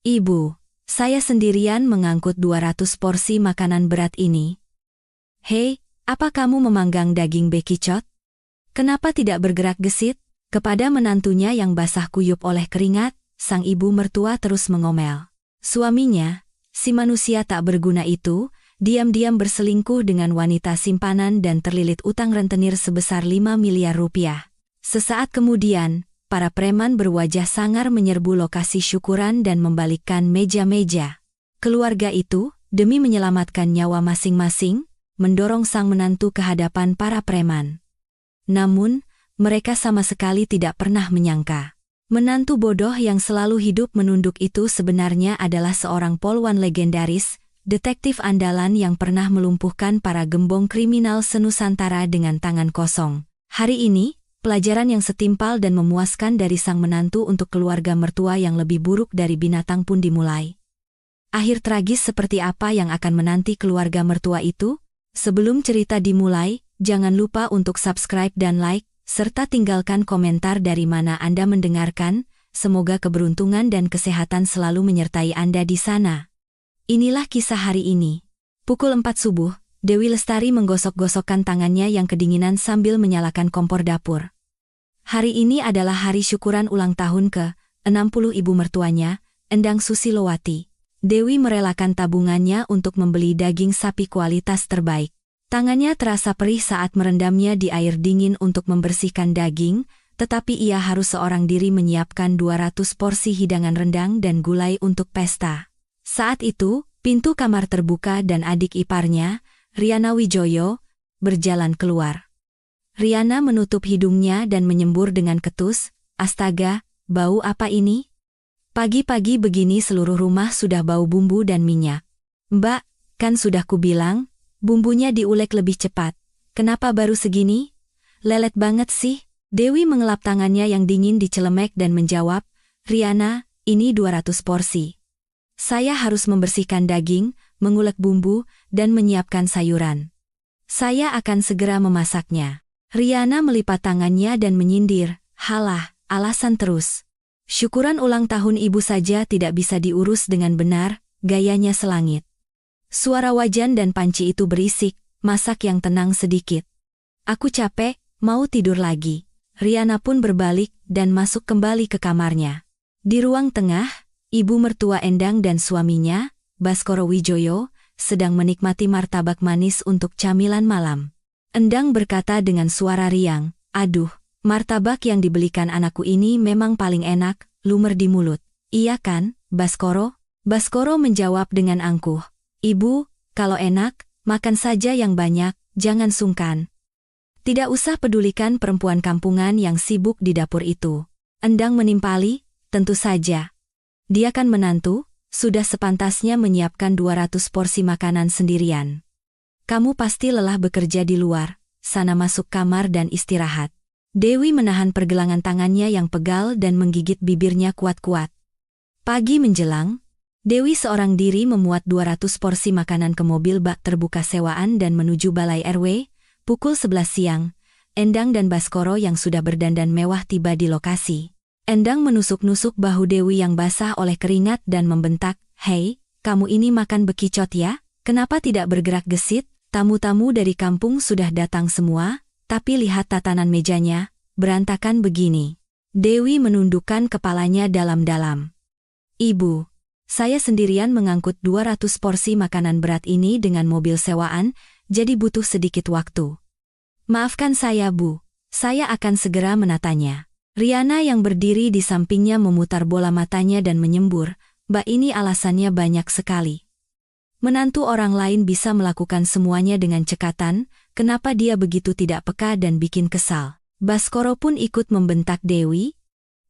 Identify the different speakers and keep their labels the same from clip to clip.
Speaker 1: Ibu, saya sendirian mengangkut 200 porsi makanan berat ini. Hei, apa kamu memanggang daging bekicot? Kenapa tidak bergerak gesit? Kepada menantunya yang basah kuyup oleh keringat, sang ibu mertua terus mengomel. Suaminya, si manusia tak berguna itu, diam-diam berselingkuh dengan wanita simpanan dan terlilit utang rentenir sebesar 5 miliar rupiah. Sesaat kemudian, para preman berwajah sangar menyerbu lokasi syukuran dan membalikkan meja-meja. Keluarga itu, demi menyelamatkan nyawa masing-masing, mendorong sang menantu ke hadapan para preman. Namun, mereka sama sekali tidak pernah menyangka. Menantu bodoh yang selalu hidup menunduk itu sebenarnya adalah seorang polwan legendaris, detektif andalan yang pernah melumpuhkan para gembong kriminal senusantara dengan tangan kosong. Hari ini, pelajaran yang setimpal dan memuaskan dari sang menantu untuk keluarga mertua yang lebih buruk dari binatang pun dimulai. Akhir tragis seperti apa yang akan menanti keluarga mertua itu? Sebelum cerita dimulai, jangan lupa untuk subscribe dan like, serta tinggalkan komentar dari mana Anda mendengarkan. Semoga keberuntungan dan kesehatan selalu menyertai Anda di sana. Inilah kisah hari ini. Pukul 4 subuh, Dewi Lestari menggosok-gosokkan tangannya yang kedinginan sambil menyalakan kompor dapur. Hari ini adalah hari syukuran ulang tahun ke-60 ibu mertuanya, Endang Susilowati. Dewi merelakan tabungannya untuk membeli daging sapi kualitas terbaik. Tangannya terasa perih saat merendamnya di air dingin untuk membersihkan daging, tetapi ia harus seorang diri menyiapkan 200 porsi hidangan rendang dan gulai untuk pesta. Saat itu, pintu kamar terbuka dan adik iparnya, Riana Wijoyo, berjalan keluar. Riana menutup hidungnya dan menyembur dengan ketus, "Astaga, bau apa ini? Pagi-pagi begini seluruh rumah sudah bau bumbu dan minyak." "Mbak, kan sudah kubilang, bumbunya diulek lebih cepat. Kenapa baru segini? Lelet banget sih." Dewi mengelap tangannya yang dingin di celemek dan menjawab, "Riana, ini 200 porsi. Saya harus membersihkan daging, mengulek bumbu, dan menyiapkan sayuran. Saya akan segera memasaknya." Riana melipat tangannya dan menyindir, "Halah, alasan terus. Syukuran ulang tahun ibu saja tidak bisa diurus dengan benar," gayanya selangit. Suara wajan dan panci itu berisik, "Masak yang tenang sedikit. Aku capek, mau tidur lagi." Riana pun berbalik dan masuk kembali ke kamarnya. Di ruang tengah, ibu mertua Endang dan suaminya, Baskoro Wijoyo, sedang menikmati martabak manis untuk camilan malam. Endang berkata dengan suara riang, "Aduh, martabak yang dibelikan anakku ini memang paling enak, lumer di mulut." "Iya kan, Baskoro?" Baskoro menjawab dengan angkuh, "Ibu, kalau enak, makan saja yang banyak, jangan sungkan. Tidak usah pedulikan perempuan kampungan yang sibuk di dapur itu." Endang menimpali, "Tentu saja. Dia kan menantu, sudah sepantasnya menyiapkan 200 porsi makanan sendirian. Kamu pasti lelah bekerja di luar, sana masuk kamar dan istirahat." Dewi menahan pergelangan tangannya yang pegal dan menggigit bibirnya kuat-kuat. Pagi menjelang, Dewi seorang diri memuat 200 porsi makanan ke mobil bak terbuka sewaan dan menuju balai RW. Pukul 11 siang, Endang dan Baskoro yang sudah berdandan mewah tiba di lokasi. Endang menusuk-nusuk bahu Dewi yang basah oleh keringat dan membentak, "Hei, kamu ini makan bekicot ya? Kenapa tidak bergerak gesit? Tamu-tamu dari kampung sudah datang semua, tapi lihat tatanan mejanya, berantakan begini." Dewi menundukkan kepalanya dalam-dalam. "Ibu, saya sendirian mengangkut 200 porsi makanan berat ini dengan mobil sewaan, jadi butuh sedikit waktu. Maafkan saya, Bu. Saya akan segera menatanya." Riana yang berdiri di sampingnya memutar bola matanya dan menyembur, "Mbak, ini alasannya banyak sekali. Menantu orang lain bisa melakukan semuanya dengan cekatan, kenapa dia begitu tidak peka dan bikin kesal?" Baskoro pun ikut membentak Dewi,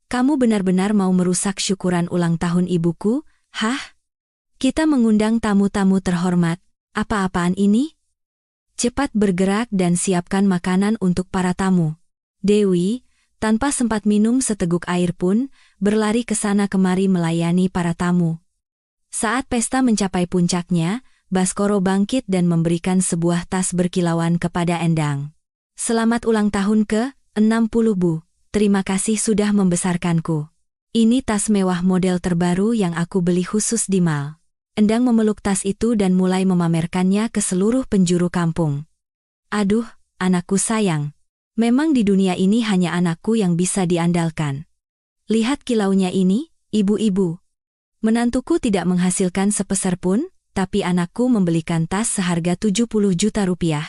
Speaker 1: "Kamu benar-benar mau merusak syukuran ulang tahun ibuku? Hah? Kita mengundang tamu-tamu terhormat, apa-apaan ini? Cepat bergerak dan siapkan makanan untuk para tamu." Dewi, tanpa sempat minum seteguk air pun, berlari ke sana kemari melayani para tamu. Saat pesta mencapai puncaknya, Baskoro bangkit dan memberikan sebuah tas berkilauan kepada Endang. "Selamat ulang tahun ke-60, Bu. Terima kasih sudah membesarkanku." Ini tas mewah model terbaru yang aku beli khusus di mall. Endang memeluk tas itu dan mulai memamerkannya ke seluruh penjuru kampung. Aduh, anakku sayang. Memang di dunia ini hanya anakku yang bisa diandalkan. Lihat kilaunya ini, ibu-ibu. Menantuku tidak menghasilkan sepeser pun, tapi anakku membelikan tas seharga 70 juta rupiah.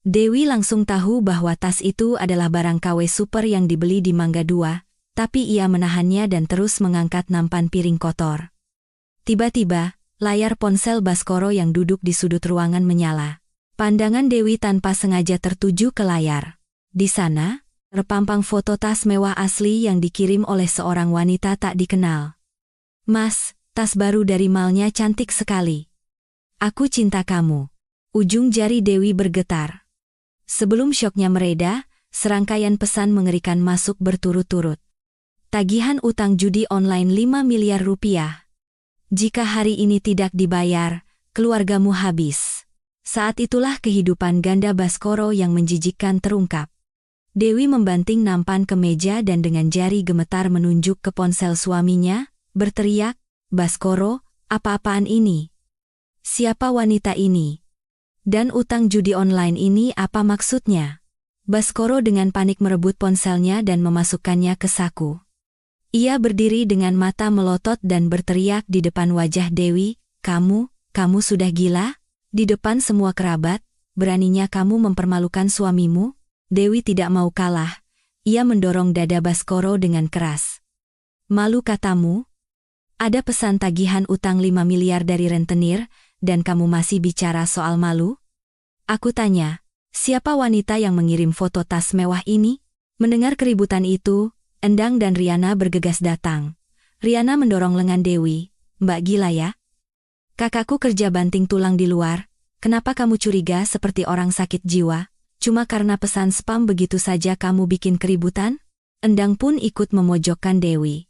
Speaker 1: Dewi langsung tahu bahwa tas itu adalah barang KW super yang dibeli di Mangga 2, tapi ia menahannya dan terus mengangkat nampan piring kotor. Tiba-tiba, layar ponsel Baskoro yang duduk di sudut ruangan menyala. Pandangan Dewi tanpa sengaja tertuju ke layar. Di sana, terpampang foto tas mewah asli yang dikirim oleh seorang wanita tak dikenal. "Mas, tas baru dari malnya cantik sekali. Aku cinta kamu." Ujung jari Dewi bergetar. Sebelum syoknya mereda, serangkaian pesan mengerikan masuk berturut-turut. Tagihan utang judi online 5 miliar rupiah. Jika hari ini tidak dibayar, keluargamu habis. Saat itulah kehidupan ganda Baskoro yang menjijikkan terungkap. Dewi membanting nampan ke meja dan dengan jari gemetar menunjuk ke ponsel suaminya, berteriak, "Baskoro, apa-apaan ini? Siapa wanita ini? Dan utang judi online ini apa maksudnya?" Baskoro dengan panik merebut ponselnya dan memasukkannya ke saku. Ia berdiri dengan mata melotot dan berteriak di depan wajah Dewi, kamu sudah gila? Di depan semua kerabat, beraninya kamu mempermalukan suamimu?" Dewi tidak mau kalah. Ia mendorong dada Baskoro dengan keras. "Malu katamu? Ada pesan tagihan utang 5 miliar dari rentenir, dan kamu masih bicara soal malu? Aku tanya, siapa wanita yang mengirim foto tas mewah ini?" Mendengar keributan itu, Endang dan Riana bergegas datang. Riana mendorong lengan Dewi, "Mbak gila ya? Kakakku kerja banting tulang di luar, kenapa kamu curiga seperti orang sakit jiwa? Cuma karena pesan spam begitu saja kamu bikin keributan?" Endang pun ikut memojokkan Dewi.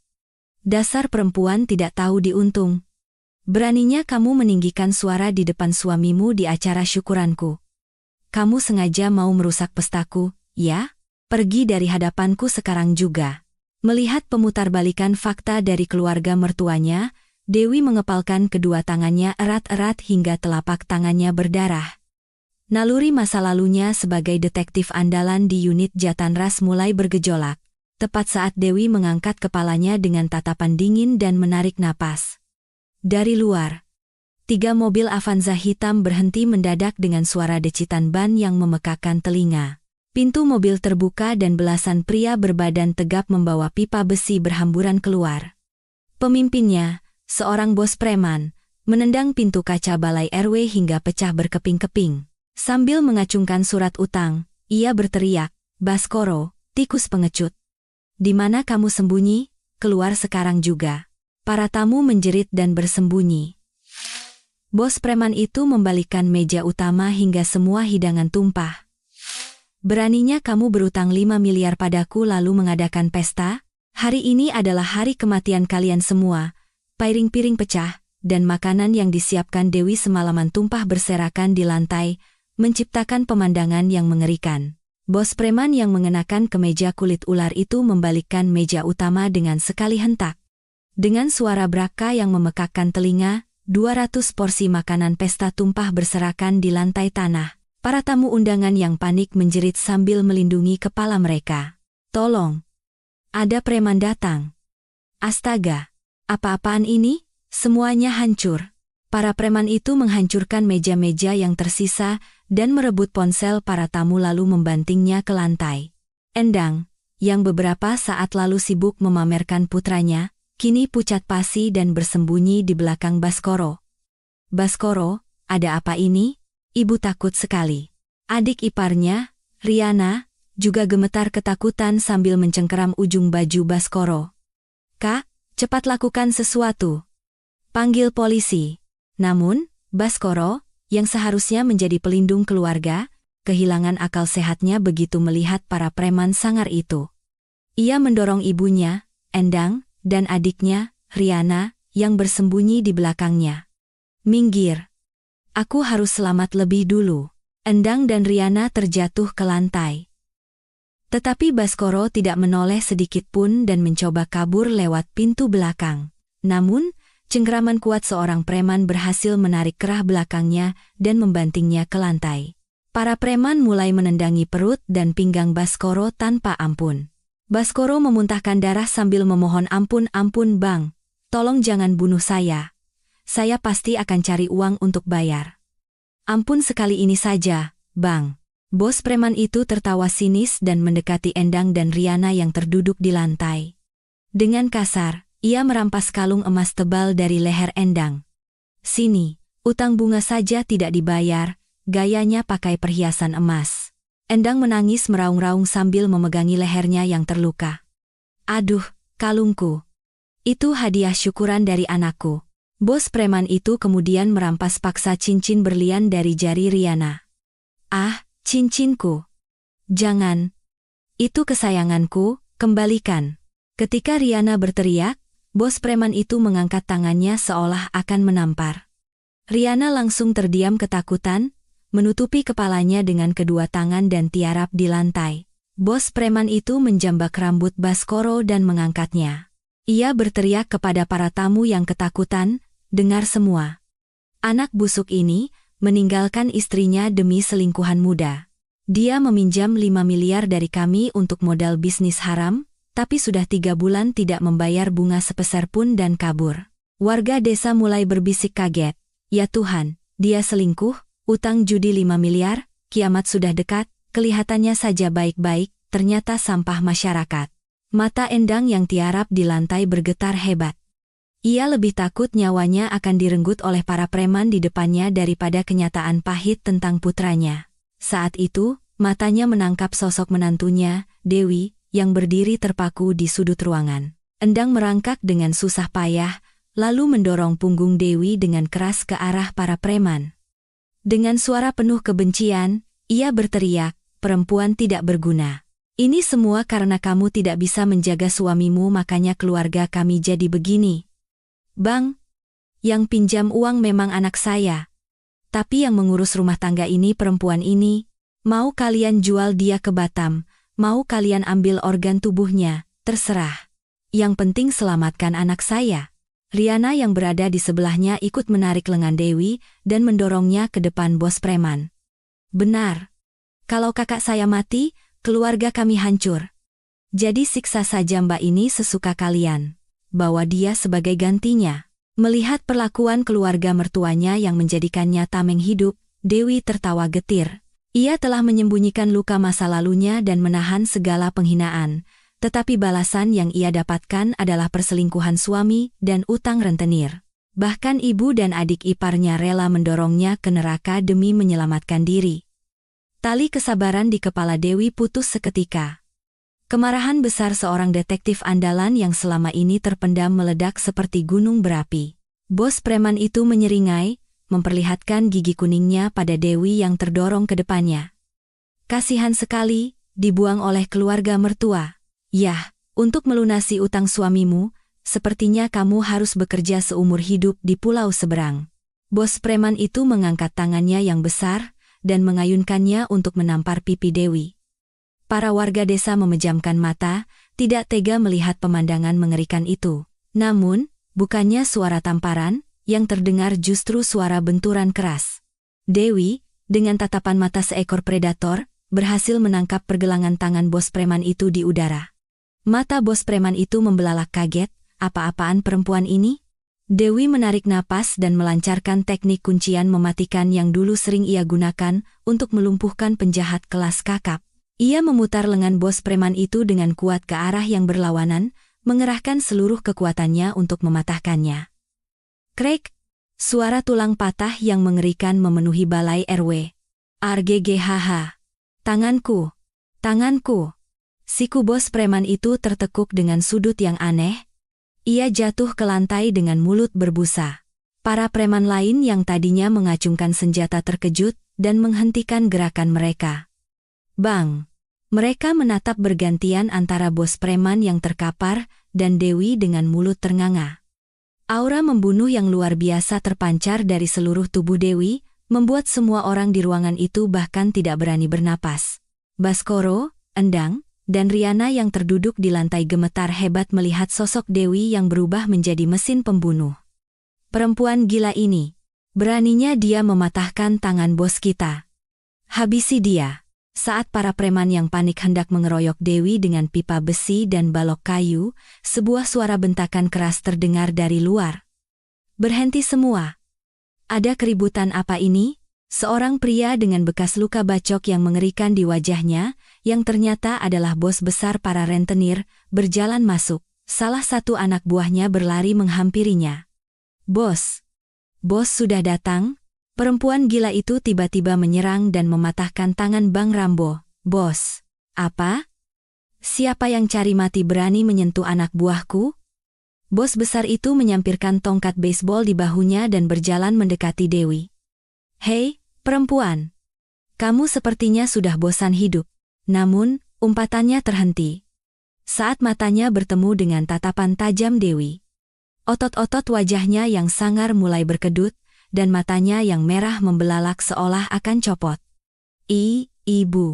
Speaker 1: "Dasar perempuan tidak tahu diuntung. Beraninya kamu meninggikan suara di depan suamimu di acara syukuranku. Kamu sengaja mau merusak pestaku, ya? Pergi dari hadapanku sekarang juga." Melihat pemutarbalikan fakta dari keluarga mertuanya, Dewi mengepalkan kedua tangannya erat-erat hingga telapak tangannya berdarah. Naluri masa lalunya sebagai detektif andalan di unit Jatanras mulai bergejolak. Tepat saat Dewi mengangkat kepalanya dengan tatapan dingin dan menarik napas. Dari luar, 3 mobil Avanza hitam berhenti mendadak dengan suara decitan ban yang memekakan telinga. Pintu mobil terbuka dan belasan pria berbadan tegap membawa pipa besi berhamburan keluar. Pemimpinnya, seorang bos preman, menendang pintu kaca balai RW hingga pecah berkeping-keping. Sambil mengacungkan surat utang, ia berteriak, "Baskoro, tikus pengecut. Di mana kamu sembunyi? Keluar sekarang juga." Para tamu menjerit dan bersembunyi. Bos preman itu membalikkan meja utama hingga semua hidangan tumpah. "Beraninya kamu berutang 5 miliar padaku lalu mengadakan pesta? Hari ini adalah hari kematian kalian semua." Piring-piring pecah, dan makanan yang disiapkan Dewi semalaman tumpah berserakan di lantai, menciptakan pemandangan yang mengerikan. Bos preman yang mengenakan kemeja kulit ular itu membalikkan meja utama dengan sekali hentak. Dengan suara braka yang memekakkan telinga, 200 porsi makanan pesta tumpah berserakan di lantai tanah. Para tamu undangan yang panik menjerit sambil melindungi kepala mereka. "Tolong! Ada preman datang!" Astaga! Apa-apaan ini? Semuanya hancur. Para preman itu menghancurkan meja-meja yang tersisa dan merebut ponsel para tamu lalu membantingnya ke lantai. Endang, yang beberapa saat lalu sibuk memamerkan putranya, kini pucat pasi dan bersembunyi di belakang Baskoro. "Baskoro, ada apa ini?" Ibu takut sekali. Adik iparnya, Riana, juga gemetar ketakutan sambil mencengkeram ujung baju Baskoro. "Kak, cepat lakukan sesuatu. Panggil polisi." Namun, Baskoro, yang seharusnya menjadi pelindung keluarga, kehilangan akal sehatnya begitu melihat para preman sangar itu. Ia mendorong ibunya, Endang, dan adiknya, Riana, yang bersembunyi di belakangnya. "Minggir. Aku harus selamat lebih dulu." Endang dan Riana terjatuh ke lantai. Tetapi Baskoro tidak menoleh sedikit pun dan mencoba kabur lewat pintu belakang. Namun, cengkeraman kuat seorang preman berhasil menarik kerah belakangnya dan membantingnya ke lantai. Para preman mulai menendangi perut dan pinggang Baskoro tanpa ampun. Baskoro memuntahkan darah sambil memohon ampun, "Ampun bang, tolong jangan bunuh saya. Saya pasti akan cari uang untuk bayar. Ampun sekali ini saja, bang." Bos preman itu tertawa sinis dan mendekati Endang dan Riana yang terduduk di lantai. Dengan kasar, ia merampas kalung emas tebal dari leher Endang. "Sini, utang bunga saja tidak dibayar, gayanya pakai perhiasan emas." Endang menangis meraung-raung sambil memegangi lehernya yang terluka. "Aduh, kalungku. Itu hadiah syukuran dari anakku." Bos preman itu kemudian merampas paksa cincin berlian dari jari Riana. "Ah, cincinku. Jangan. Itu kesayanganku, kembalikan." Ketika Riana berteriak, bos preman itu mengangkat tangannya seolah akan menampar. Riana langsung terdiam ketakutan, menutupi kepalanya dengan kedua tangan dan tiarap di lantai. Bos preman itu menjambak rambut Baskoro dan mengangkatnya. Ia berteriak kepada para tamu yang ketakutan, "Dengar semua. Anak busuk ini meninggalkan istrinya demi selingkuhan muda. Dia meminjam 5 miliar dari kami untuk modal bisnis haram, tapi sudah 3 bulan tidak membayar bunga sepeser pun dan kabur." Warga desa mulai berbisik kaget. "Ya Tuhan, dia selingkuh, utang judi 5 miliar, kiamat sudah dekat." Kelihatannya saja baik-baik, ternyata sampah masyarakat. Mata Endang yang tiarap di lantai bergetar hebat. Ia lebih takut nyawanya akan direnggut oleh para preman di depannya daripada kenyataan pahit tentang putranya. Saat itu, matanya menangkap sosok menantunya, Dewi, yang berdiri terpaku di sudut ruangan. Endang merangkak dengan susah payah, lalu mendorong punggung Dewi dengan keras ke arah para preman. Dengan suara penuh kebencian, ia berteriak, "Perempuan tidak berguna. Ini semua karena kamu tidak bisa menjaga suamimu, makanya keluarga kami jadi begini. Bang, yang pinjam uang memang anak saya. Tapi yang mengurus rumah tangga ini perempuan ini. Mau kalian jual dia ke Batam, mau kalian ambil organ tubuhnya, terserah. Yang penting selamatkan anak saya." Riana yang berada di sebelahnya ikut menarik lengan Dewi dan mendorongnya ke depan bos preman. "Benar. Kalau kakak saya mati, keluarga kami hancur. Jadi siksa saja mbak ini sesuka kalian. Bawa dia sebagai gantinya." Melihat perlakuan keluarga mertuanya yang menjadikannya tameng hidup, Dewi tertawa getir. Ia telah menyembunyikan luka masa lalunya dan menahan segala penghinaan, tetapi balasan yang ia dapatkan adalah perselingkuhan suami dan utang rentenir. Bahkan ibu dan adik iparnya rela mendorongnya ke neraka demi menyelamatkan diri. Tali kesabaran di kepala Dewi putus seketika. Kemarahan besar seorang detektif andalan yang selama ini terpendam meledak seperti gunung berapi. Bos preman itu menyeringai, memperlihatkan gigi kuningnya pada Dewi yang terdorong ke depannya. "Kasihan sekali, dibuang oleh keluarga mertua. Yah, untuk melunasi utang suamimu, sepertinya kamu harus bekerja seumur hidup di pulau seberang." Bos preman itu mengangkat tangannya yang besar dan mengayunkannya untuk menampar pipi Dewi. Para warga desa memejamkan mata, tidak tega melihat pemandangan mengerikan itu. Namun, bukannya suara tamparan, yang terdengar justru suara benturan keras. Dewi, dengan tatapan mata seekor predator, berhasil menangkap pergelangan tangan bos preman itu di udara. Mata bos preman itu membelalak kaget, apa-apaan perempuan ini? Dewi menarik napas dan melancarkan teknik kuncian mematikan yang dulu sering ia gunakan untuk melumpuhkan penjahat kelas kakap. Ia memutar lengan bos preman itu dengan kuat ke arah yang berlawanan, mengerahkan seluruh kekuatannya untuk mematahkannya. Krek! Suara tulang patah yang mengerikan memenuhi balai RW. "Arggh! Tanganku! Tanganku!" Siku bos preman itu tertekuk dengan sudut yang aneh. Ia jatuh ke lantai dengan mulut berbusa. Para preman lain yang tadinya mengacungkan senjata terkejut dan menghentikan gerakan mereka. Bang! Mereka menatap bergantian antara bos preman yang terkapar dan Dewi dengan mulut ternganga. Aura membunuh yang luar biasa terpancar dari seluruh tubuh Dewi, membuat semua orang di ruangan itu bahkan tidak berani bernapas. Baskoro, Endang, dan Riana yang terduduk di lantai gemetar hebat melihat sosok Dewi yang berubah menjadi mesin pembunuh. Perempuan gila ini, beraninya dia mematahkan tangan bos kita. Habisi dia. Saat para preman yang panik hendak mengeroyok Dewi dengan pipa besi dan balok kayu, sebuah suara bentakan keras terdengar dari luar. Berhenti semua. Ada keributan apa ini? Seorang pria dengan bekas luka bacok yang mengerikan di wajahnya, yang ternyata adalah bos besar para rentenir, berjalan masuk. Salah satu anak buahnya berlari menghampirinya. Bos! Bos sudah datang? Perempuan gila itu tiba-tiba menyerang dan mematahkan tangan Bang Rambo. Bos! Apa? Siapa yang cari mati berani menyentuh anak buahku? Bos besar itu menyampirkan tongkat baseball di bahunya dan berjalan mendekati Dewi. Hei, perempuan. Kamu sepertinya sudah bosan hidup. Namun, umpatannya terhenti. Saat matanya bertemu dengan tatapan tajam Dewi. Otot-otot wajahnya yang sangar mulai berkedut, dan matanya yang merah membelalak seolah akan copot. Ibu.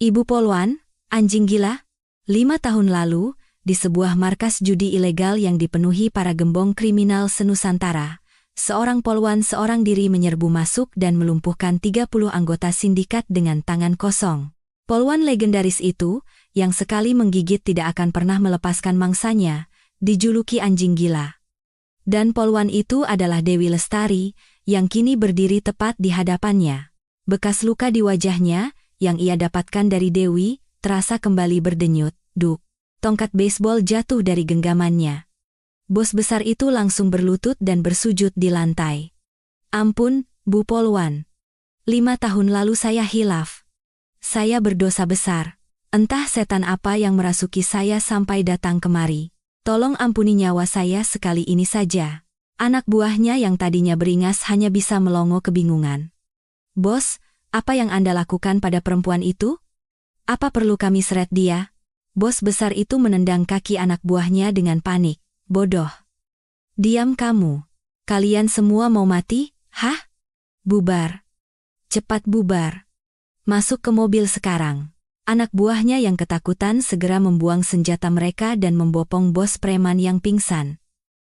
Speaker 1: Ibu Polwan, anjing gila? 5 tahun lalu, di sebuah markas judi ilegal yang dipenuhi para gembong kriminal senusantara, seorang polwan seorang diri menyerbu masuk dan melumpuhkan 30 anggota sindikat dengan tangan kosong. Polwan legendaris itu, yang sekali menggigit tidak akan pernah melepaskan mangsanya, dijuluki anjing gila. Dan polwan itu adalah Dewi Lestari, yang kini berdiri tepat di hadapannya. Bekas luka di wajahnya, yang ia dapatkan dari Dewi, terasa kembali berdenyut. Duk! Tongkat baseball jatuh dari genggamannya. Bos besar itu langsung berlutut dan bersujud di lantai. Ampun, Bu Polwan. 5 tahun lalu saya hilaf. Saya berdosa besar. Entah setan apa yang merasuki saya sampai datang kemari. Tolong ampuni nyawa saya sekali ini saja. Anak buahnya yang tadinya beringas hanya bisa melongo kebingungan. Bos, apa yang Anda lakukan pada perempuan itu? Apa perlu kami seret dia? Bos besar itu menendang kaki anak buahnya dengan panik. Bodoh. Diam kamu. Kalian semua mau mati? Hah? Bubar. Cepat bubar. Masuk ke mobil sekarang. Anak buahnya yang ketakutan segera membuang senjata mereka dan membopong bos preman yang pingsan.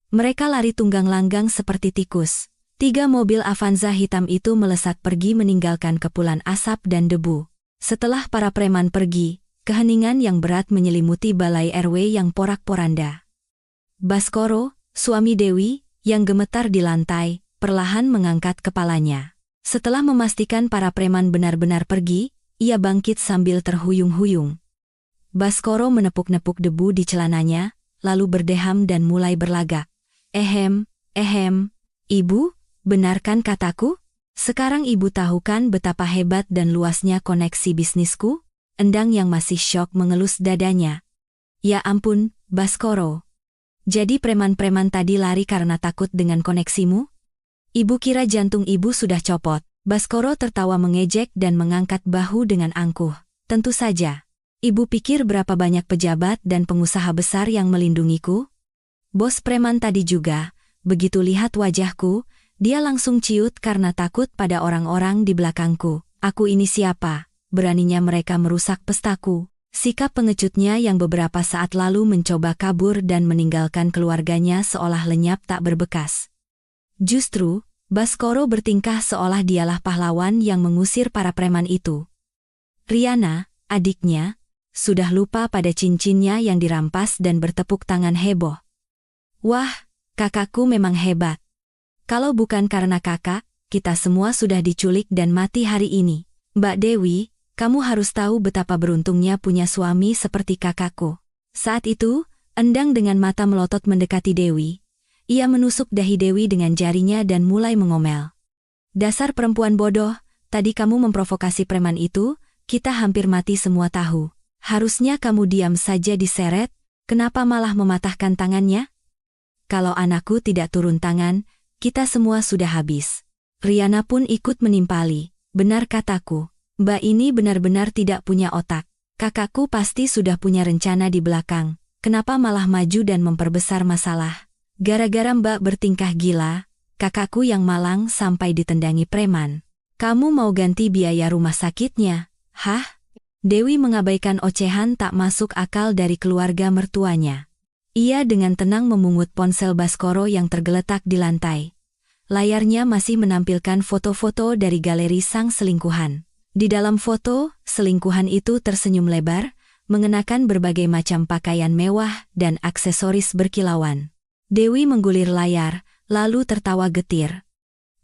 Speaker 1: Mereka lari tunggang langgang seperti tikus. 3 mobil Avanza hitam itu melesat pergi meninggalkan kepulan asap dan debu. Setelah para preman pergi, keheningan yang berat menyelimuti balai RW yang porak-poranda. Baskoro, suami Dewi, yang gemetar di lantai, perlahan mengangkat kepalanya. Setelah memastikan para preman benar-benar pergi, ia bangkit sambil terhuyung-huyung. Baskoro menepuk-nepuk debu di celananya, lalu berdeham dan mulai berlagak. Ehem, ibu, benarkan kataku? Sekarang ibu tahu kan betapa hebat dan luasnya koneksi bisnisku? Endang yang masih syok mengelus dadanya. Ya ampun, Baskoro. Jadi preman-preman tadi lari karena takut dengan koneksimu? Ibu kira jantung ibu sudah copot. Baskoro tertawa mengejek dan mengangkat bahu dengan angkuh. Tentu saja. Ibu pikir berapa banyak pejabat dan pengusaha besar yang melindungiku? Bos preman tadi juga, begitu lihat wajahku, dia langsung ciut karena takut pada orang-orang di belakangku. Aku ini siapa? Beraninya mereka merusak pestaku. Sikap pengecutnya yang beberapa saat lalu mencoba kabur dan meninggalkan keluarganya seolah lenyap tak berbekas. Justru, Baskoro bertingkah seolah dialah pahlawan yang mengusir para preman itu. Riana, adiknya, sudah lupa pada cincinnya yang dirampas dan bertepuk tangan heboh. Wah, kakakku memang hebat. Kalau bukan karena kakak, kita semua sudah diculik dan mati hari ini. Mbak Dewi, kamu harus tahu betapa beruntungnya punya suami seperti kakakku. Saat itu, Endang dengan mata melotot mendekati Dewi. Ia menusuk dahi Dewi dengan jarinya dan mulai mengomel. Dasar perempuan bodoh, tadi kamu memprovokasi preman itu, kita hampir mati semua tahu. Harusnya kamu diam saja diseret, kenapa malah mematahkan tangannya? Kalau anakku tidak turun tangan, kita semua sudah habis. Riana pun ikut menimpali. Benar kataku. Mbak ini benar-benar tidak punya otak. Kakakku pasti sudah punya rencana di belakang. Kenapa malah maju dan memperbesar masalah? Gara-gara Mbak bertingkah gila, kakakku yang malang sampai ditendangi preman. Kamu mau ganti biaya rumah sakitnya? Hah? Dewi mengabaikan ocehan tak masuk akal dari keluarga mertuanya. Ia dengan tenang memungut ponsel Baskoro yang tergeletak di lantai. Layarnya masih menampilkan foto-foto dari galeri sang selingkuhan. Di dalam foto, selingkuhan itu tersenyum lebar, mengenakan berbagai macam pakaian mewah dan aksesoris berkilauan. Dewi menggulir layar, lalu tertawa getir.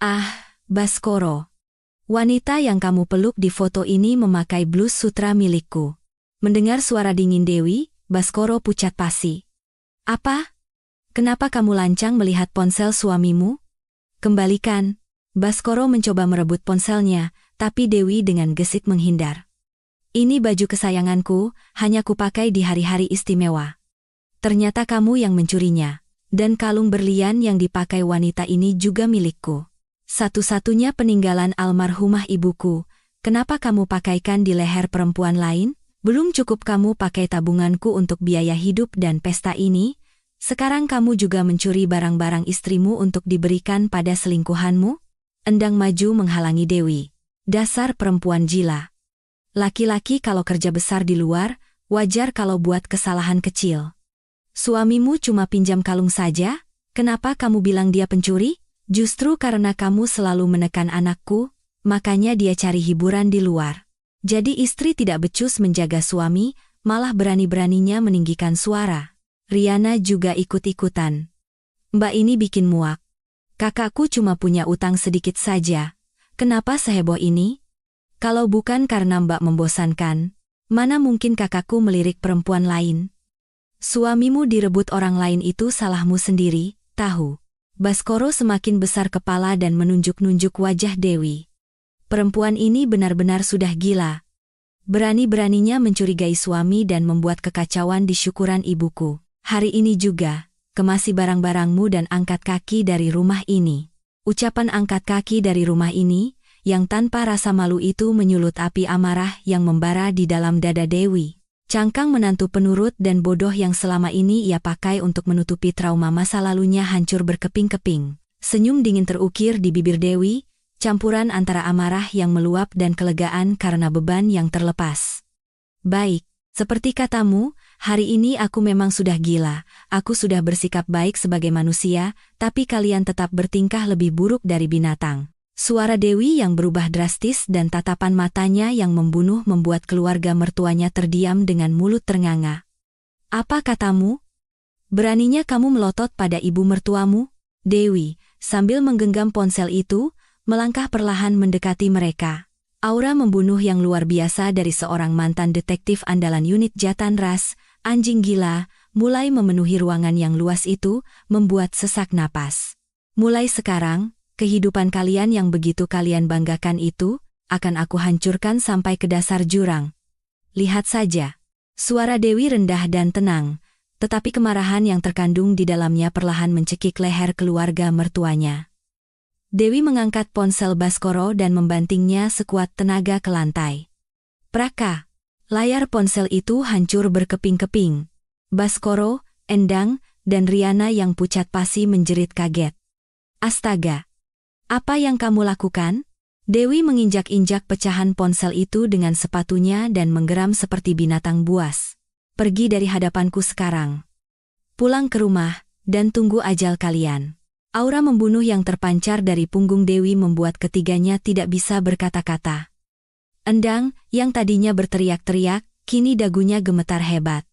Speaker 1: "Ah, Baskoro. Wanita yang kamu peluk di foto ini memakai blus sutra milikku." Mendengar suara dingin Dewi, Baskoro pucat pasi. "Apa? Kenapa kamu lancang melihat ponsel suamimu? Kembalikan." Baskoro mencoba merebut ponselnya, tapi Dewi dengan gesit menghindar. "Ini baju kesayanganku, hanya kupakai di hari-hari istimewa. Ternyata kamu yang mencurinya. Dan kalung berlian yang dipakai wanita ini juga milikku. Satu-satunya peninggalan almarhumah ibuku, kenapa kamu pakaikan di leher perempuan lain? Belum cukup kamu pakai tabunganku untuk biaya hidup dan pesta ini? Sekarang kamu juga mencuri barang-barang istrimu untuk diberikan pada selingkuhanmu?" Endang maju menghalangi Dewi. "Dasar perempuan jila. Laki-laki kalau kerja besar di luar, wajar kalau buat kesalahan kecil. Suamimu cuma pinjam kalung saja, kenapa kamu bilang dia pencuri? Justru karena kamu selalu menekan anakku, makanya dia cari hiburan di luar. Jadi istri tidak becus menjaga suami, malah berani-beraninya meninggikan suara." Riana juga ikut-ikutan. "Mbak ini bikin muak. Kakakku cuma punya utang sedikit saja. Kenapa seheboh ini? Kalau bukan karena Mbak membosankan, mana mungkin kakakku melirik perempuan lain? Suamimu direbut orang lain itu salahmu sendiri, tahu." Baskoro semakin besar kepala dan menunjuk-nunjuk wajah Dewi. Perempuan ini benar-benar sudah gila. Berani-beraninya mencurigai suami dan membuat kekacauan di syukuran ibuku. Hari ini juga, kemasi barang-barangmu dan angkat kaki dari rumah ini. Ucapan angkat kaki dari rumah ini, yang tanpa rasa malu itu menyulut api amarah yang membara di dalam dada Dewi. Cangkang menantu penurut dan bodoh yang selama ini ia pakai untuk menutupi trauma masa lalunya hancur berkeping-keping. Senyum dingin terukir di bibir Dewi, campuran antara amarah yang meluap dan kelegaan karena beban yang terlepas. "Baik, seperti katamu, hari ini aku memang sudah gila. Aku sudah bersikap baik sebagai manusia, tapi kalian tetap bertingkah lebih buruk dari binatang." Suara Dewi yang berubah drastis dan tatapan matanya yang membunuh membuat keluarga mertuanya terdiam dengan mulut ternganga. "Apa katamu? Beraninya kamu melotot pada ibu mertuamu?" Dewi, sambil menggenggam ponsel itu, melangkah perlahan mendekati mereka. Aura membunuh yang luar biasa dari seorang mantan detektif andalan unit Jatan Ras, anjing gila, mulai memenuhi ruangan yang luas itu, membuat sesak napas. "Mulai sekarang, kehidupan kalian yang begitu kalian banggakan itu, akan aku hancurkan sampai ke dasar jurang. Lihat saja." Suara Dewi rendah dan tenang, tetapi kemarahan yang terkandung di dalamnya perlahan mencekik leher keluarga mertuanya. Dewi mengangkat ponsel Baskoro dan membantingnya sekuat tenaga ke lantai. Praka! Layar ponsel itu hancur berkeping-keping. Baskoro, Endang, dan Riana yang pucat pasi menjerit kaget. "Astaga! Apa yang kamu lakukan?" Dewi menginjak-injak pecahan ponsel itu dengan sepatunya dan menggeram seperti binatang buas. "Pergi dari hadapanku sekarang. Pulang ke rumah, dan tunggu ajal kalian." Aura membunuh yang terpancar dari punggung Dewi membuat ketiganya tidak bisa berkata-kata. Endang, yang tadinya berteriak-teriak, kini dagunya gemetar hebat.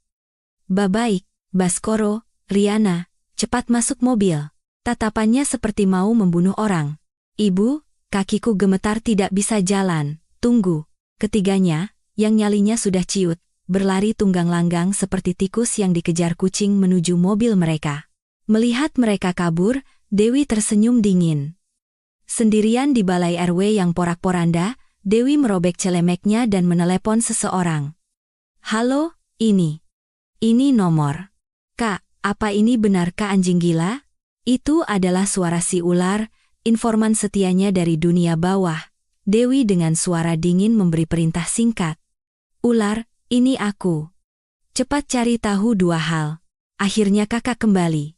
Speaker 1: "Baik, Baskoro, Riana, cepat masuk mobil." Tatapannya seperti mau membunuh orang. "Ibu, kakiku gemetar tidak bisa jalan." "Tunggu." Ketiganya, yang nyalinya sudah ciut, berlari tunggang langgang seperti tikus yang dikejar kucing menuju mobil mereka. Melihat mereka kabur, Dewi tersenyum dingin. Sendirian di balai RW yang porak-poranda, Dewi merobek celemeknya dan menelepon seseorang. "Halo, ini nomor. Kak, apa ini benar Kak anjing gila?" Itu adalah suara si ular, informan setianya dari dunia bawah. Dewi dengan suara dingin memberi perintah singkat. "Ular, ini aku. Cepat cari tahu 2 hal. Akhirnya kakak kembali."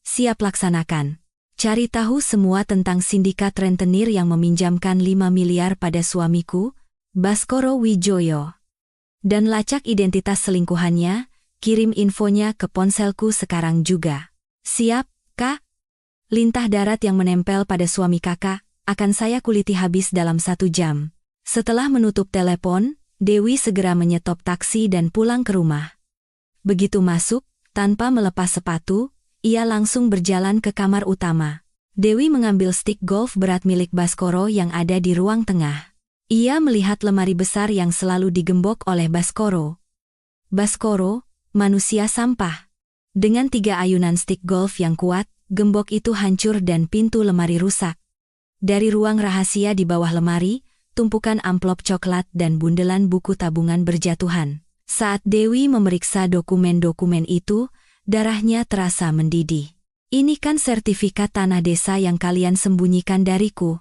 Speaker 1: "Siap laksanakan. Cari tahu semua tentang sindikat rentenir yang meminjamkan 5 miliar pada suamiku, Baskoro Wijoyo." Dan lacak identitas selingkuhannya, kirim infonya ke ponselku sekarang juga. Siap, Kak? Lintah darat yang menempel pada suami kakak, akan saya kuliti habis dalam 1 jam. Setelah menutup telepon, Dewi segera menyetop taksi dan pulang ke rumah. Begitu masuk, tanpa melepas sepatu, ia langsung berjalan ke kamar utama. Dewi mengambil stik golf berat milik Baskoro yang ada di ruang tengah. Ia melihat lemari besar yang selalu digembok oleh Baskoro. Baskoro, manusia sampah. Dengan 3 ayunan stik golf yang kuat, gembok itu hancur dan pintu lemari rusak. Dari ruang rahasia di bawah lemari, tumpukan amplop coklat dan bundelan buku tabungan berjatuhan. Saat Dewi memeriksa dokumen-dokumen itu, darahnya terasa mendidih. Ini kan sertifikat tanah desa yang kalian sembunyikan dariku.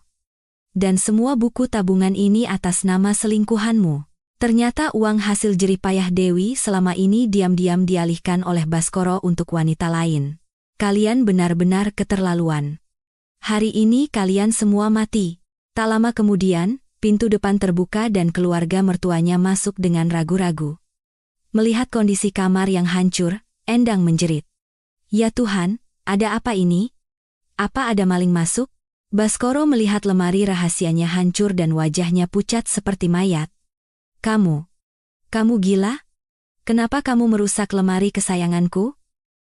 Speaker 1: Dan semua buku tabungan ini atas nama selingkuhanmu. Ternyata uang hasil jerih payah Dewi selama ini diam-diam dialihkan oleh Baskoro untuk wanita lain. Kalian benar-benar keterlaluan. Hari ini kalian semua mati. Tak lama kemudian, pintu depan terbuka dan keluarga mertuanya masuk dengan ragu-ragu. Melihat kondisi kamar yang hancur, Endang menjerit. Ya Tuhan, ada apa ini? Apa ada maling masuk? Baskoro melihat lemari rahasianya hancur dan wajahnya pucat seperti mayat. Kamu gila? Kenapa kamu merusak lemari kesayanganku?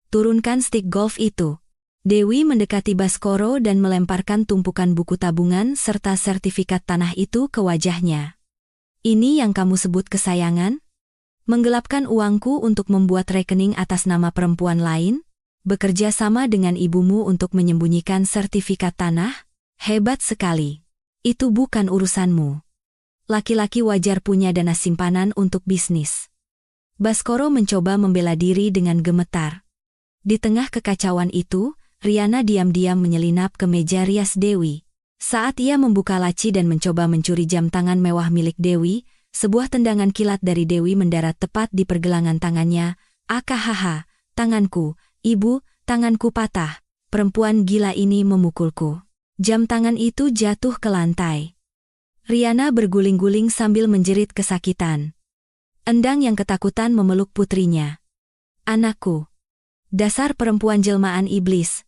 Speaker 1: Turunkan stik golf itu. Dewi mendekati Baskoro dan melemparkan tumpukan buku tabungan serta sertifikat tanah itu ke wajahnya. Ini yang kamu sebut kesayangan? Menggelapkan uangku untuk membuat rekening atas nama perempuan lain? Bekerja sama dengan ibumu untuk menyembunyikan sertifikat tanah? Hebat sekali. Itu bukan urusanmu. Laki-laki wajar punya dana simpanan untuk bisnis. Baskoro mencoba membela diri dengan gemetar. Di tengah kekacauan itu, Riana diam-diam menyelinap ke meja rias Dewi. Saat ia membuka laci dan mencoba mencuri jam tangan mewah milik Dewi, sebuah tendangan kilat dari Dewi mendarat tepat di pergelangan tangannya. Akahaha, tanganku, ibu, tanganku patah. Perempuan gila ini memukulku. Jam tangan itu jatuh ke lantai. Riana berguling-guling sambil menjerit kesakitan. Endang yang ketakutan memeluk putrinya. Anakku. Dasar perempuan jelmaan iblis.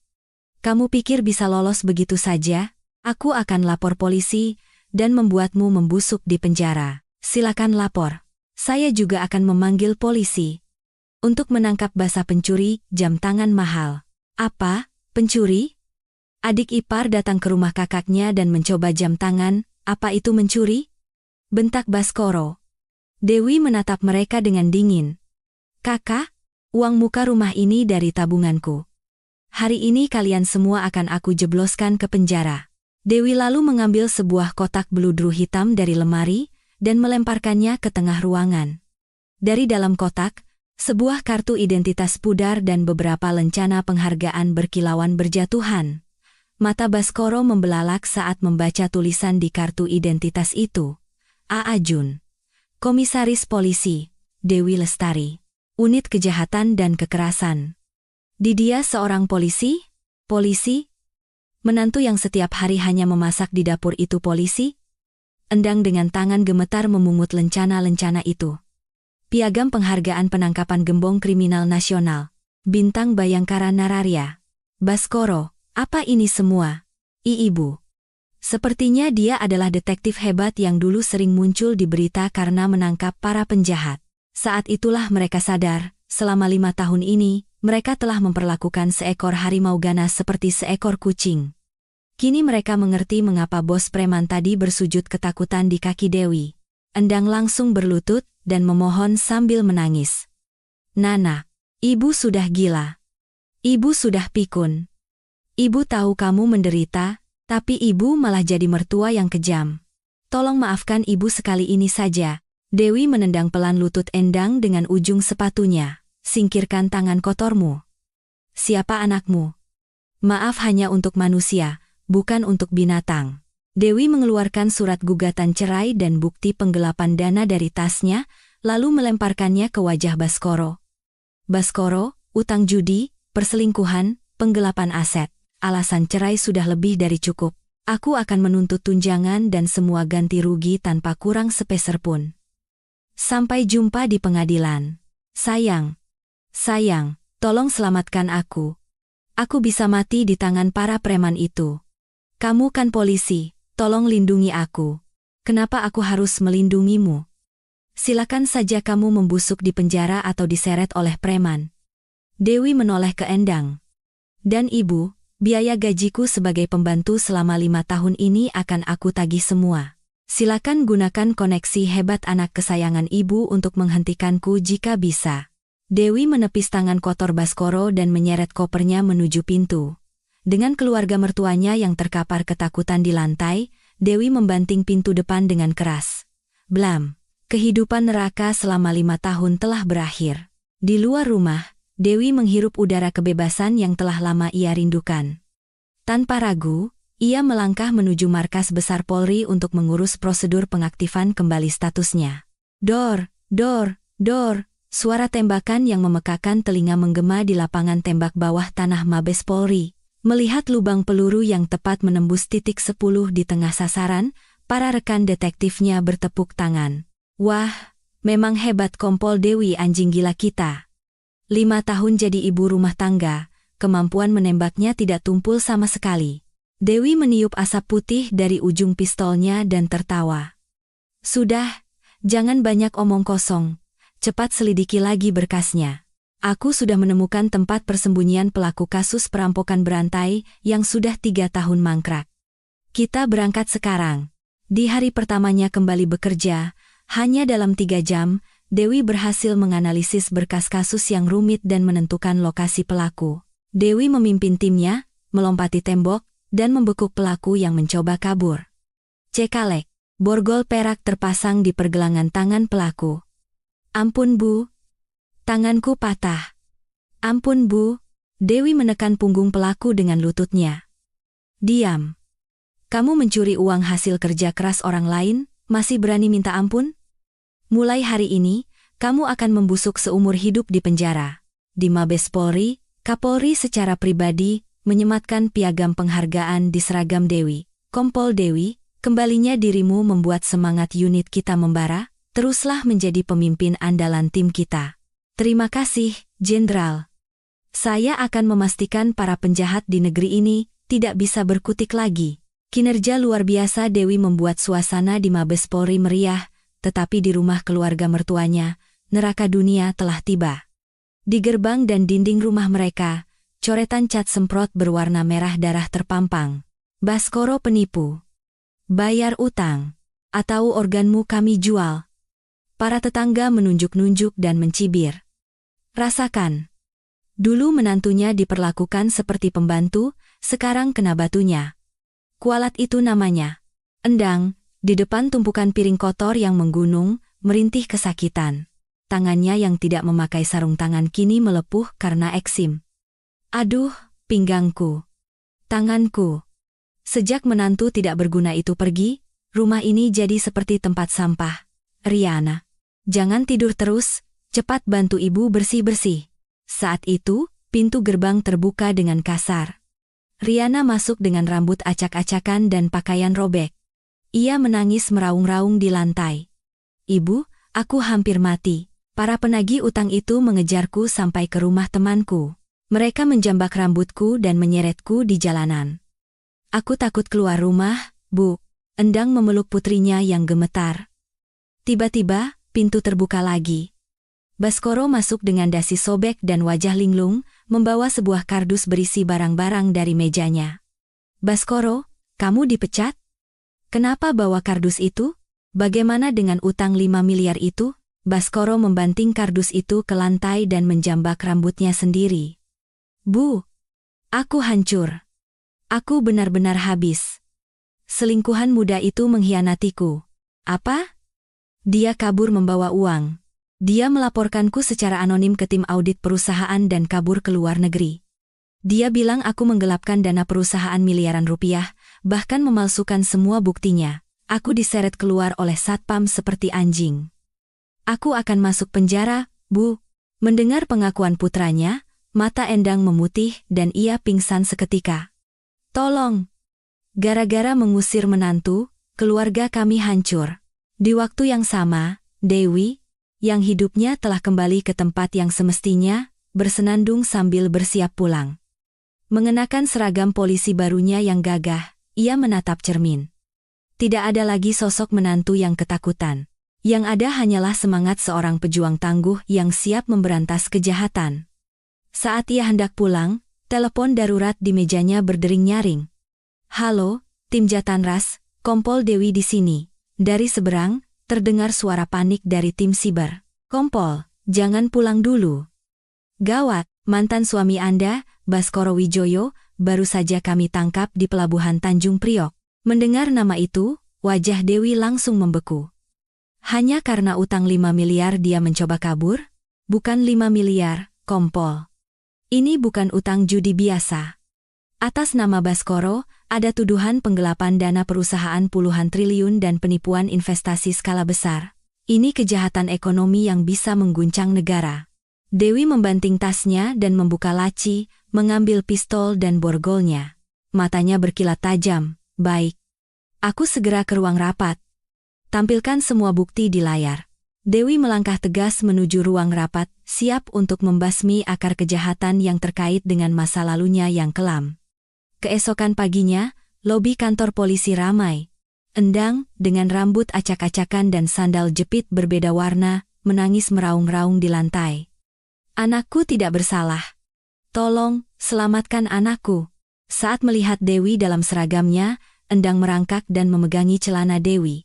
Speaker 1: Kamu pikir bisa lolos begitu saja? Aku akan lapor polisi dan membuatmu membusuk di penjara. Silakan lapor. Saya juga akan memanggil polisi. Untuk menangkap basa pencuri jam tangan mahal. Apa? Pencuri? Adik ipar datang ke rumah kakaknya dan mencoba jam tangan. Apa itu mencuri? Bentak Baskoro. Dewi menatap mereka dengan dingin. Kakak, uang muka rumah ini dari tabunganku. Hari ini kalian semua akan aku jebloskan ke penjara. Dewi lalu mengambil sebuah kotak beludru hitam dari lemari dan melemparkannya ke tengah ruangan. Dari dalam kotak, sebuah kartu identitas pudar dan beberapa lencana penghargaan berkilauan berjatuhan. Mata Baskoro membelalak saat membaca tulisan di kartu identitas itu. A.A. Jun. Komisaris Polisi, Dewi Lestari. Unit Kejahatan dan Kekerasan. Dia seorang polisi? Polisi? Menantu yang setiap hari hanya memasak di dapur itu polisi? Endang dengan tangan gemetar memungut lencana-lencana itu. Piagam Penghargaan Penangkapan Gembong Kriminal Nasional. Bintang Bayangkara Nararya. Baskoro. Apa ini semua? Ibu. Sepertinya dia adalah detektif hebat yang dulu sering muncul di berita karena menangkap para penjahat. Saat itulah mereka sadar, selama 5 tahun ini, mereka telah memperlakukan seekor harimau ganas seperti seekor kucing. Kini mereka mengerti mengapa bos preman tadi bersujud ketakutan di kaki Dewi. Endang langsung berlutut dan memohon sambil menangis. Nana, ibu sudah gila. Ibu sudah pikun. Ibu tahu kamu menderita, tapi ibu malah jadi mertua yang kejam. Tolong maafkan ibu sekali ini saja. Dewi menendang pelan lutut Endang dengan ujung sepatunya. Singkirkan tangan kotormu. Siapa anakmu? Maaf hanya untuk manusia, bukan untuk binatang. Dewi mengeluarkan surat gugatan cerai dan bukti penggelapan dana dari tasnya, lalu melemparkannya ke wajah Baskoro. Baskoro, utang judi, perselingkuhan, penggelapan aset. Alasan cerai sudah lebih dari cukup. Aku akan menuntut tunjangan dan semua ganti rugi tanpa kurang sepeser pun. Sampai jumpa di pengadilan. Sayang, tolong selamatkan aku. Aku bisa mati di tangan para preman itu. Kamu kan polisi, tolong lindungi aku. Kenapa aku harus melindungimu? Silakan saja kamu membusuk di penjara atau diseret oleh preman. Dewi menoleh ke Endang. Dan ibu, biaya gajiku sebagai pembantu selama 5 tahun ini akan aku tagih semua. Silakan gunakan koneksi hebat anak kesayangan ibu untuk menghentikanku jika bisa. Dewi menepis tangan kotor Baskoro dan menyeret kopernya menuju pintu. Dengan keluarga mertuanya yang terkapar ketakutan di lantai, Dewi membanting pintu depan dengan keras. Blam! Kehidupan neraka selama 5 tahun telah berakhir. Di luar rumah, Dewi menghirup udara kebebasan yang telah lama ia rindukan. Tanpa ragu, ia melangkah menuju markas besar Polri untuk mengurus prosedur pengaktifan kembali statusnya. Dor, dor, dor, suara tembakan yang memekakan telinga menggema di lapangan tembak bawah tanah Mabes Polri. Melihat lubang peluru yang tepat menembus titik 10 di tengah sasaran, para rekan detektifnya bertepuk tangan. Wah, memang hebat Kompol Dewi anjing gila kita. 5 tahun jadi ibu rumah tangga, kemampuan menembaknya tidak tumpul sama sekali. Dewi meniup asap putih dari ujung pistolnya dan tertawa. Sudah, jangan banyak omong kosong. Cepat selidiki lagi berkasnya. Aku sudah menemukan tempat persembunyian pelaku kasus perampokan berantai yang sudah 3 tahun mangkrak. Kita berangkat sekarang. Di hari pertamanya kembali bekerja, hanya dalam 3 jam, Dewi berhasil menganalisis berkas kasus yang rumit dan menentukan lokasi pelaku. Dewi memimpin timnya, melompati tembok, dan membekuk pelaku yang mencoba kabur. Cekalek, borgol perak terpasang di pergelangan tangan pelaku. Ampun Bu, tanganku patah. Ampun Bu, Dewi menekan punggung pelaku dengan lututnya. Diam. Kamu mencuri uang hasil kerja keras orang lain, masih berani minta ampun? Mulai hari ini, kamu akan membusuk seumur hidup di penjara. Di Mabes Polri, Kapolri secara pribadi menyematkan piagam penghargaan di seragam Dewi. Kompol Dewi, kembalinya dirimu membuat semangat unit kita membara, teruslah menjadi pemimpin andalan tim kita. Terima kasih, Jenderal. Saya akan memastikan para penjahat di negeri ini tidak bisa berkutik lagi. Kinerja luar biasa Dewi membuat suasana di Mabes Polri meriah, tetapi di rumah keluarga mertuanya, neraka dunia telah tiba. Di gerbang dan dinding rumah mereka, coretan cat semprot berwarna merah darah terpampang. Baskoro penipu. Bayar utang. Atau organmu kami jual. Para tetangga menunjuk-nunjuk dan mencibir. Rasakan. Dulu menantunya diperlakukan seperti pembantu, sekarang kena batunya. Kualat itu namanya. Endang, di depan tumpukan piring kotor yang menggunung, merintih kesakitan. Tangannya yang tidak memakai sarung tangan kini melepuh karena eksim. Aduh, pinggangku. Tanganku. Sejak menantu tidak berguna itu pergi, rumah ini jadi seperti tempat sampah. Riana, jangan tidur terus, cepat bantu ibu bersih-bersih. Saat itu, pintu gerbang terbuka dengan kasar. Riana masuk dengan rambut acak-acakan dan pakaian robek. Ia menangis meraung-raung di lantai. Ibu, aku hampir mati. Para penagih utang itu mengejarku sampai ke rumah temanku. Mereka menjambak rambutku dan menyeretku di jalanan. Aku takut keluar rumah, Bu. Endang memeluk putrinya yang gemetar. Tiba-tiba, pintu terbuka lagi. Baskoro masuk dengan dasi sobek dan wajah linglung, membawa sebuah kardus berisi barang-barang dari mejanya. Baskoro, kamu dipecat? Kenapa bawa kardus itu? Bagaimana dengan utang 5 miliar itu? Baskoro membanting kardus itu ke lantai dan menjambak rambutnya sendiri. Bu, aku hancur. Aku benar-benar habis. Selingkuhan muda itu mengkhianatiku. Apa? Dia kabur membawa uang. Dia melaporkanku secara anonim ke tim audit perusahaan dan kabur ke luar negeri. Dia bilang aku menggelapkan dana perusahaan miliaran rupiah, bahkan memalsukan semua buktinya. Aku diseret keluar oleh satpam seperti anjing. Aku akan masuk penjara, Bu. Mendengar pengakuan putranya, mata Endang memutih dan ia pingsan seketika. Tolong. Gara-gara mengusir menantu, keluarga kami hancur. Di waktu yang sama, Dewi, yang hidupnya telah kembali ke tempat yang semestinya, bersenandung sambil bersiap pulang. Mengenakan seragam polisi barunya yang gagah, ia menatap cermin. Tidak ada lagi sosok menantu yang ketakutan. Yang ada hanyalah semangat seorang pejuang tangguh yang siap memberantas kejahatan. Saat ia hendak pulang, telepon darurat di mejanya berdering nyaring. "Halo, tim Jatanras, Kompol Dewi di sini." Dari seberang, terdengar suara panik dari tim siber. "Kompol, jangan pulang dulu. Gawat, mantan suami Anda, Baskoro Wijoyo, baru saja kami tangkap di pelabuhan Tanjung Priok." Mendengar nama itu, wajah Dewi langsung membeku. Hanya karena utang 5 miliar dia mencoba kabur? Bukan 5 miliar, Kompol. Ini bukan utang judi biasa. Atas nama Baskoro, ada tuduhan penggelapan dana perusahaan puluhan triliun dan penipuan investasi skala besar. Ini kejahatan ekonomi yang bisa mengguncang negara. Dewi membanting tasnya dan membuka laci, mengambil pistol dan borgolnya. Matanya berkilat tajam. "Baik. Aku segera ke ruang rapat. Tampilkan semua bukti di layar." Dewi melangkah tegas menuju ruang rapat, siap untuk membasmi akar kejahatan yang terkait dengan masa lalunya yang kelam. Keesokan paginya, lobi kantor polisi ramai. Endang, dengan rambut acak-acakan dan sandal jepit berbeda warna, menangis meraung-raung di lantai. "Anakku tidak bersalah. Tolong, selamatkan anakku." Saat melihat Dewi dalam seragamnya, Endang merangkak dan memegangi celana Dewi.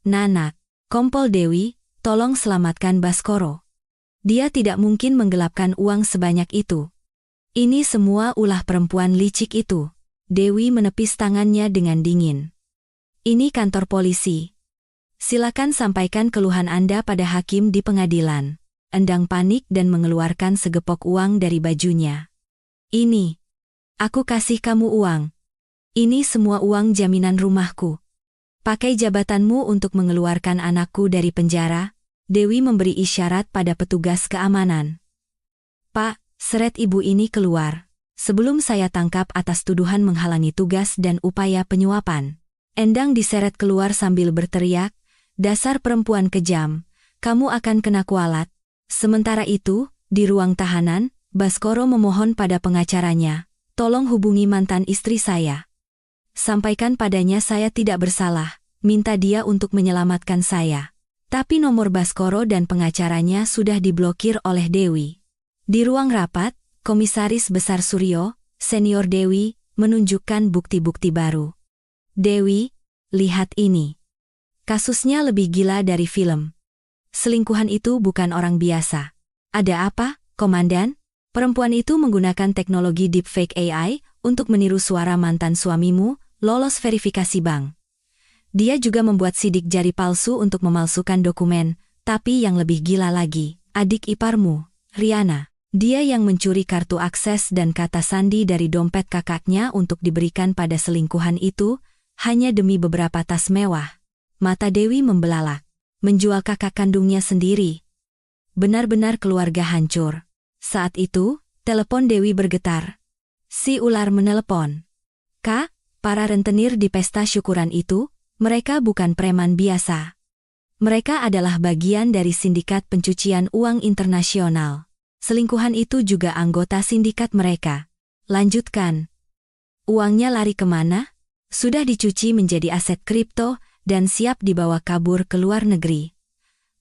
Speaker 1: "Nanak, Kompol Dewi, tolong selamatkan Baskoro. Dia tidak mungkin menggelapkan uang sebanyak itu. Ini semua ulah perempuan licik itu." Dewi menepis tangannya dengan dingin. "Ini kantor polisi. Silakan sampaikan keluhan Anda pada hakim di pengadilan." Endang panik dan mengeluarkan segepok uang dari bajunya. "Ini. Aku kasih kamu uang. Ini semua uang jaminan rumahku. Pakai jabatanmu untuk mengeluarkan anakku dari penjara." Dewi memberi isyarat pada petugas keamanan. "Pak, seret ibu ini keluar. Sebelum saya tangkap atas tuduhan menghalangi tugas dan upaya penyuapan." Endang diseret keluar sambil berteriak, "Dasar perempuan kejam, kamu akan kena kualat." Sementara itu, di ruang tahanan, Baskoro memohon pada pengacaranya, "Tolong hubungi mantan istri saya. Sampaikan padanya saya tidak bersalah, minta dia untuk menyelamatkan saya." Tapi nomor Baskoro dan pengacaranya sudah diblokir oleh Dewi. Di ruang rapat, Komisaris Besar Suryo, senior Dewi, menunjukkan bukti-bukti baru. "Dewi, lihat ini. Kasusnya lebih gila dari film. Selingkuhan itu bukan orang biasa." "Ada apa, Komandan?" "Perempuan itu menggunakan teknologi deepfake AI untuk meniru suara mantan suamimu, lolos verifikasi bank. Dia juga membuat sidik jari palsu untuk memalsukan dokumen, tapi yang lebih gila lagi, adik iparmu, Riana. Dia yang mencuri kartu akses dan kata sandi dari dompet kakaknya untuk diberikan pada selingkuhan itu, hanya demi beberapa tas mewah." Mata Dewi membelalak. Menjual kakak kandungnya sendiri. Benar-benar keluarga hancur. Saat itu, telepon Dewi bergetar. Si ular menelepon. "Kak, para rentenir di pesta syukuran itu, mereka bukan preman biasa. Mereka adalah bagian dari sindikat pencucian uang internasional. Selingkuhan itu juga anggota sindikat mereka." "Lanjutkan. Uangnya lari kemana?" "Sudah dicuci menjadi aset kripto dan siap dibawa kabur ke luar negeri.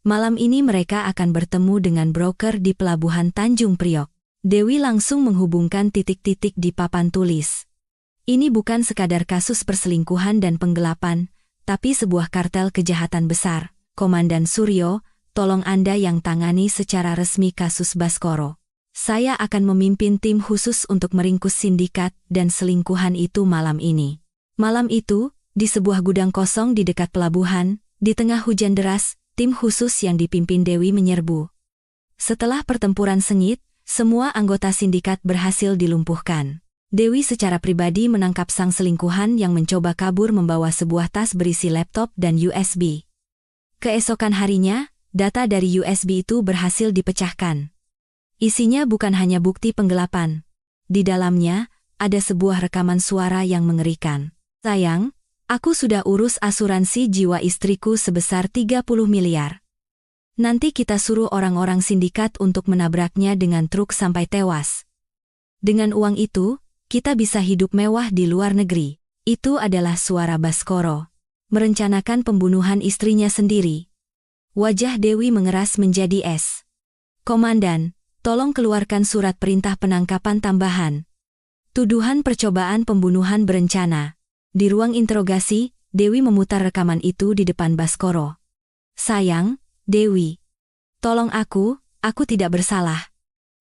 Speaker 1: Malam ini mereka akan bertemu dengan broker di pelabuhan Tanjung Priok." Dewi langsung menghubungkan titik-titik di papan tulis. Ini bukan sekadar kasus perselingkuhan dan penggelapan, tapi sebuah kartel kejahatan besar. "Komandan Suryo, tolong Anda yang tangani secara resmi kasus Baskoro. Saya akan memimpin tim khusus untuk meringkus sindikat dan selingkuhan itu malam ini." Malam itu, di sebuah gudang kosong di dekat pelabuhan, di tengah hujan deras, tim khusus yang dipimpin Dewi menyerbu. Setelah pertempuran sengit, semua anggota sindikat berhasil dilumpuhkan. Dewi secara pribadi menangkap sang selingkuhan yang mencoba kabur membawa sebuah tas berisi laptop dan USB. Keesokan harinya, data dari USB itu berhasil dipecahkan. Isinya bukan hanya bukti penggelapan. Di dalamnya, ada sebuah rekaman suara yang mengerikan. "Sayang, aku sudah urus asuransi jiwa istriku sebesar 30 miliar. Nanti kita suruh orang-orang sindikat untuk menabraknya dengan truk sampai tewas. Dengan uang itu, kita bisa hidup mewah di luar negeri. Itu adalah suara Baskoro. Merencanakan pembunuhan istrinya sendiri. Wajah Dewi mengeras menjadi es. Komandan, tolong keluarkan surat perintah penangkapan tambahan. Tuduhan percobaan pembunuhan berencana. Di ruang interogasi, Dewi memutar rekaman itu di depan Baskoro. Sayang, Dewi. Tolong aku tidak bersalah.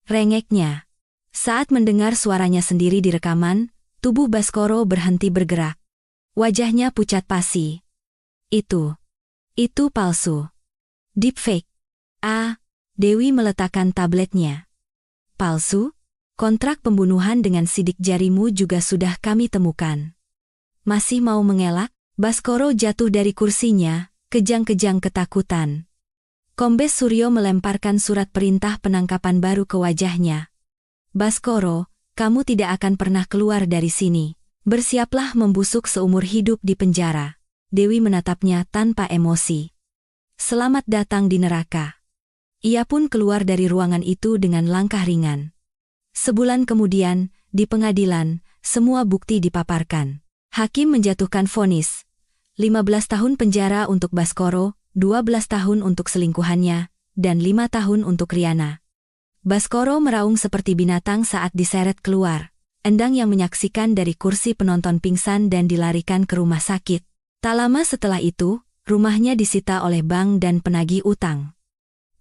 Speaker 1: Rengeknya. Saat mendengar suaranya sendiri di rekaman, tubuh Baskoro berhenti bergerak. Wajahnya pucat pasi. Itu palsu. Deepfake. Dewi meletakkan tabletnya. Palsu? Kontrak pembunuhan dengan sidik jarimu juga sudah kami temukan. Masih mau mengelak? Baskoro jatuh dari kursinya, kejang-kejang ketakutan. Kombes Suryo melemparkan surat perintah penangkapan baru ke wajahnya. Baskoro, kamu tidak akan pernah keluar dari sini. Bersiaplah membusuk seumur hidup di penjara. Dewi menatapnya tanpa emosi. Selamat datang di neraka. Ia pun keluar dari ruangan itu dengan langkah ringan. Sebulan kemudian, di pengadilan, semua bukti dipaparkan. Hakim menjatuhkan vonis. 15 tahun penjara untuk Baskoro, 12 tahun untuk selingkuhannya, dan 5 tahun untuk Riana. Baskoro meraung seperti binatang saat diseret keluar. Endang yang menyaksikan dari kursi penonton pingsan dan dilarikan ke rumah sakit. Tak lama setelah itu, rumahnya disita oleh bank dan penagih utang.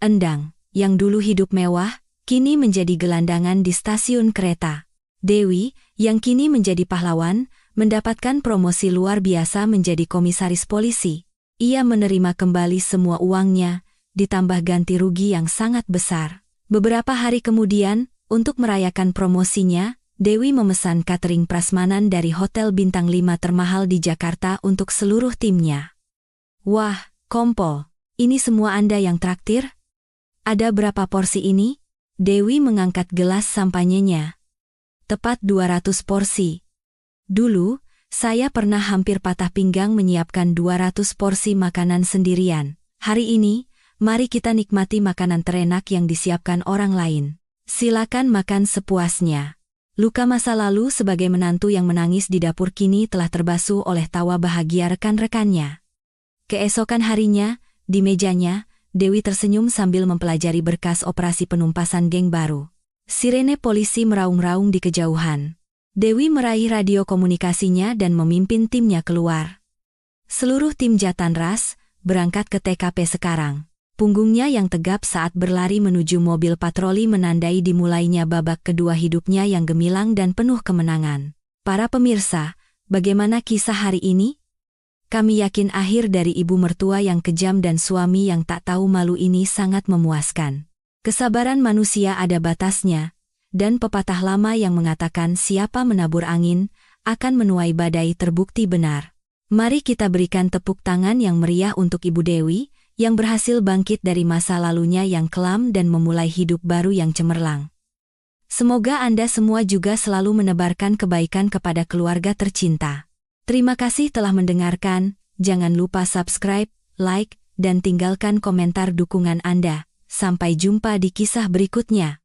Speaker 1: Endang, yang dulu hidup mewah, kini menjadi gelandangan di stasiun kereta. Dewi, yang kini menjadi pahlawan, mendapatkan promosi luar biasa menjadi komisaris polisi. Ia menerima kembali semua uangnya, ditambah ganti rugi yang sangat besar. Beberapa hari kemudian, untuk merayakan promosinya, Dewi memesan catering prasmanan dari hotel bintang 5 termahal di Jakarta untuk seluruh timnya. Wah, kompol, ini semua Anda yang traktir? Ada berapa porsi ini? Dewi mengangkat gelas sampanyenya. Tepat 200 porsi. Dulu, saya pernah hampir patah pinggang menyiapkan 200 porsi makanan sendirian. Hari ini, mari kita nikmati makanan terenak yang disiapkan orang lain. Silakan makan sepuasnya. Luka masa lalu sebagai menantu yang menangis di dapur kini telah terbasuh oleh tawa bahagia rekan-rekannya. Keesokan harinya, di mejanya, Dewi tersenyum sambil mempelajari berkas operasi penumpasan geng baru. Sirene polisi meraung-raung di kejauhan. Dewi meraih radio komunikasinya dan memimpin timnya keluar. Seluruh tim Jatanras berangkat ke TKP sekarang. Punggungnya yang tegap saat berlari menuju mobil patroli menandai dimulainya babak kedua hidupnya yang gemilang dan penuh kemenangan. Para pemirsa, bagaimana kisah hari ini? Kami yakin akhir dari ibu mertua yang kejam dan suami yang tak tahu malu ini sangat memuaskan. Kesabaran manusia ada batasnya, dan pepatah lama yang mengatakan siapa menabur angin, akan menuai badai terbukti benar. Mari kita berikan tepuk tangan yang meriah untuk Ibu Dewi, yang berhasil bangkit dari masa lalunya yang kelam dan memulai hidup baru yang cemerlang. Semoga Anda semua juga selalu menebarkan kebaikan kepada keluarga tercinta. Terima kasih telah mendengarkan, jangan lupa subscribe, like, dan tinggalkan komentar dukungan Anda. Sampai jumpa di kisah berikutnya.